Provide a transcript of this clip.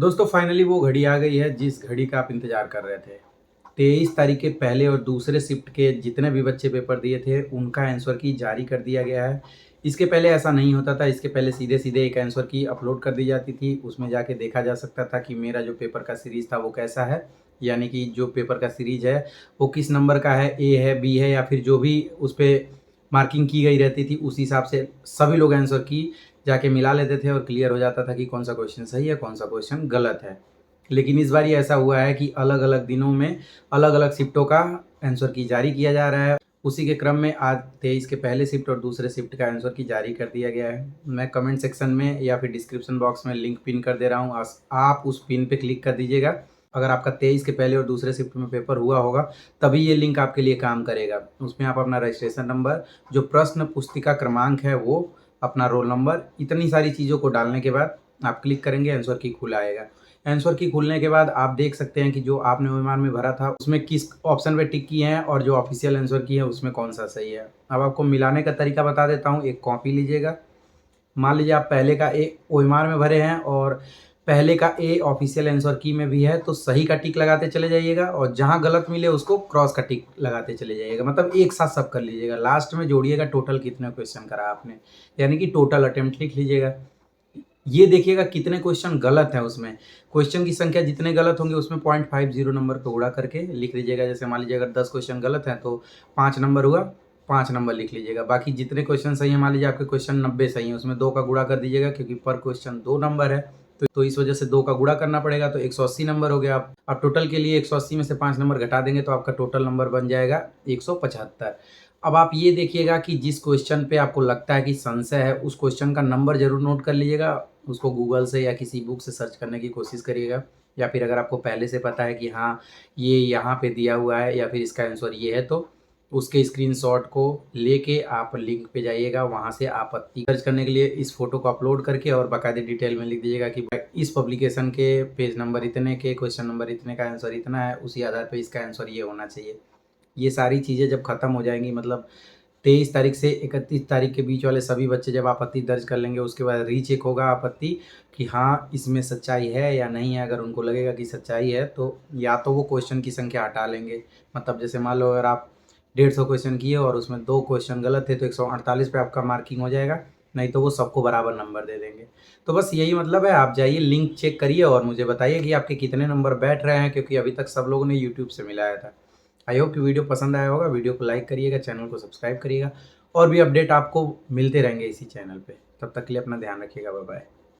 दोस्तों फाइनली वो घड़ी आ गई है जिस घड़ी का आप इंतज़ार कर रहे थे। 23 तारीख के पहले और दूसरे शिफ्ट के जितने भी बच्चे पेपर दिए थे उनका आंसर की जारी कर दिया गया है। इसके पहले ऐसा नहीं होता था, इसके पहले सीधे-सीधे एक आंसर की अपलोड कर दी जाती थी। उसमें जाके देखा जा सकता था कि मेरा जो पेपर का सीरीज़ था वो कैसा है, यानी कि जो पेपर का सीरीज़ है वो किस नंबर का है, ए है, बी है या फिर जो भी उस पे मार्किंग की गई रहती थी उस हिसाब से सभी लोग आंसर की जाके मिला लेते थे और क्लियर हो जाता था कि कौन सा क्वेश्चन सही है, कौन सा क्वेश्चन गलत है। लेकिन इस बार ये ऐसा हुआ है कि अलग-अलग दिनों में अलग-अलग शिफ्टों का आंसर की जारी किया जा रहा है। उसी के क्रम में आज 23 के पहले शिफ्ट और दूसरे शिफ्ट का आंसर की जारी कर दिया गया है। मैं कमेंट सेक्शन में या फिर डिस्क्रिप्शन बॉक्स में लिंक पिन कर दे रहा हूँ। आप उस पिन पे क्लिक कर दीजिएगा। अगर आपका 23 के पहले और दूसरे शिफ्ट में पेपर हुआ होगा तभी ये लिंक आपके लिए काम करेगा। उसमें आप अपना रजिस्ट्रेशन नंबर, जो प्रश्न पुस्तिका क्रमांक है वो, अपना रोल नंबर, इतनी सारी चीज़ों को डालने के बाद आप क्लिक करेंगे, आंसर की खुल आएगा। आंसर की खुलने के बाद आप देख सकते हैं कि जो आपने ओएमआर में भरा था उसमें किस ऑप्शन पे टिक किए हैं और जो ऑफिशियल आंसर की है उसमें कौन सा सही है। अब आपको मिलाने का तरीका बता देता हूँ। एक कॉपी लीजिएगा। मान लीजिए आप पहले का ए ओएमआर में भरे हैं और पहले का ए ऑफिशियल आंसर की में भी है, तो सही का टिक लगाते चले जाइएगा और जहाँ गलत मिले उसको क्रॉस का टिक लगाते चले जाइएगा। मतलब एक साथ सब कर लीजिएगा। लास्ट में जोड़िएगा टोटल कितने क्वेश्चन करा आपने, यानी कि टोटल अटेम्प्ट लिख लीजिएगा। ये देखिएगा कितने क्वेश्चन गलत हैं उसमें। क्वेश्चन की संख्या जितने गलत होंगे उसमें 0.50 नंबर को गुणा करके लिख लीजिएगा। जैसे मान लीजिए अगर 10 क्वेश्चन गलत हैं तो 5 नंबर हुआ, 5 नंबर लिख लीजिएगा। बाकी जितने क्वेश्चन सही हैं, मान लीजिए आपके क्वेश्चन 90 सही हैं, उसमें 2 का गुणा कर दीजिएगा क्योंकि पर क्वेश्चन 2 नंबर है। तो इस वजह से 2 का गुणा करना पड़ेगा, तो 180 नंबर हो गया। आप टोटल के लिए 180 में से 5 नंबर घटा देंगे तो आपका टोटल नंबर बन जाएगा 175। अब आप ये देखिएगा कि जिस क्वेश्चन पे आपको लगता है कि संशय है उस क्वेश्चन का नंबर ज़रूर नोट कर लीजिएगा। उसको गूगल से या किसी बुक से सर्च करने की कोशिश करिएगा, या फिर अगर आपको पहले से पता है कि हाँ ये यहाँ पे दिया हुआ है या फिर इसका आंसर ये है तो उसके स्क्रीनशॉट को लेके आप लिंक पे जाइएगा। वहाँ से आपत्ति दर्ज करने के लिए इस फोटो को अपलोड करके और बाकायदे डिटेल में लिख दीजिएगा कि इस पब्लिकेशन के पेज नंबर इतने के क्वेश्चन नंबर इतने का आंसर इतना है, उसी आधार पर इसका आंसर ये होना चाहिए। ये सारी चीज़ें जब ख़त्म हो जाएंगी, मतलब 23 तारीख से 31 तारीख के बीच वाले सभी बच्चे जब आपत्ति दर्ज कर लेंगे उसके बाद रीचेक होगा आपत्ति कि हाँ इसमें सच्चाई है या नहीं है। अगर उनको लगेगा कि सच्चाई है तो या तो वो क्वेश्चन की संख्या हटा लेंगे। मतलब जैसे मान लो अगर आप 150 क्वेश्चन किए और उसमें 2 क्वेश्चन गलत थे तो 148 पे आपका मार्किंग हो जाएगा, नहीं तो वो सबको बराबर नंबर दे देंगे। तो बस यही मतलब है। आप जाइए, लिंक चेक करिए और मुझे बताइए कि आपके कितने नंबर बैठ रहे हैं, क्योंकि अभी तक सब लोगों ने यूट्यूब से मिलाया था। आई होप कि वीडियो पसंद आया होगा। वीडियो को लाइक करिएगा, चैनल को सब्सक्राइब करिएगा और भी अपडेट आपको मिलते रहेंगे इसी चैनल पे। तब तक के लिए अपना ध्यान रखिएगा। Bye bye.